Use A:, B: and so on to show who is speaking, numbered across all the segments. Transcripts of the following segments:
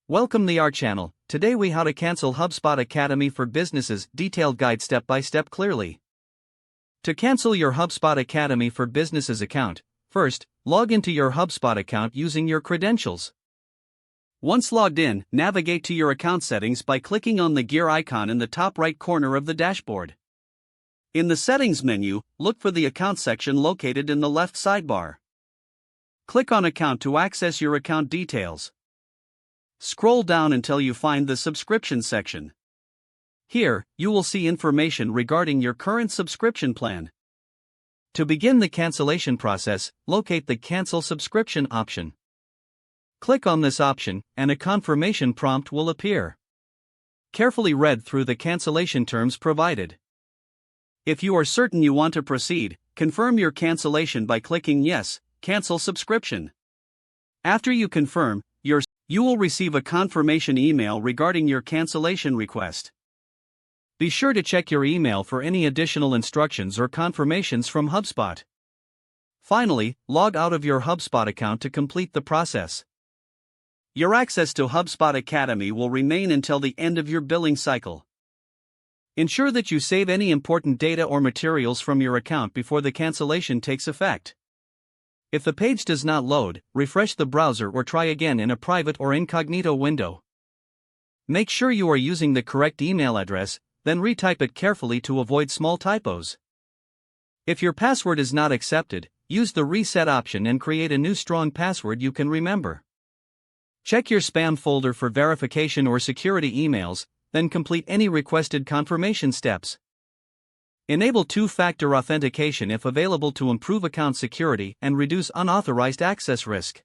A: Welcome to our channel. Today we how to cancel HubSpot Academy for businesses, detailed guide step by step clearly. To cancel your HubSpot Academy for businesses account, first, log into your HubSpot account using your credentials. Once logged in, navigate to your account settings by clicking on the gear icon in the top right corner of the dashboard. In the settings menu, look for the account section located in the left sidebar. Click on account to access your account details. Scroll down until you find the subscription section. Here, you will see information regarding your current subscription plan. To begin the cancellation process, locate the Cancel Subscription option. Click on this option, and a confirmation prompt will appear. Carefully read through the cancellation terms provided. If you are certain you want to proceed, confirm your cancellation by clicking Yes, Cancel Subscription. After you confirm, you will receive a confirmation email regarding your cancellation request. Be sure to check your email for any additional instructions or confirmations from HubSpot. Finally, log out of your HubSpot account to complete the process. Your access to HubSpot Academy will remain until the end of your billing cycle. Ensure that you save any important data or materials from your account before the cancellation takes effect. If the page does not load, refresh the browser or try again in a private or incognito window. Make sure you are using the correct email address, then retype it carefully to avoid small typos. If your password is not accepted, use the reset option and create a new strong password you can remember. Check your spam folder for verification or security emails, then complete any requested confirmation steps. Enable two-factor authentication if available to improve account security and reduce unauthorized access risk.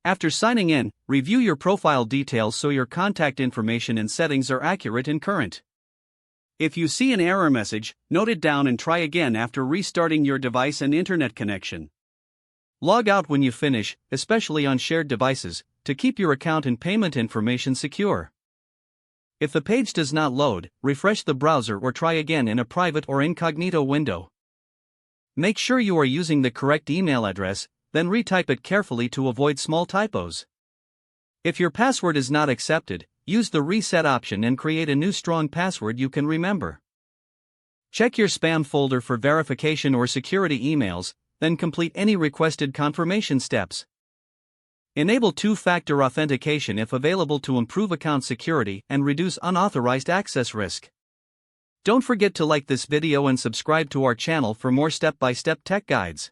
A: After signing in, review your profile details so your contact information and settings are accurate and current. If you see an error message, note it down and try again after restarting your device and internet connection. Log out when you finish, especially on shared devices, to keep your account and payment information secure. If the page does not load, refresh the browser or try again in a private or incognito window. Make sure you are using the correct email address, then retype it carefully to avoid small typos. If your password is not accepted, use the reset option and create a new strong password you can remember. Check your spam folder for verification or security emails, then complete any requested confirmation steps. Enable two-factor authentication if available to improve account security and reduce unauthorized access risk. Don't forget to like this video and subscribe to our channel for more step-by-step tech guides.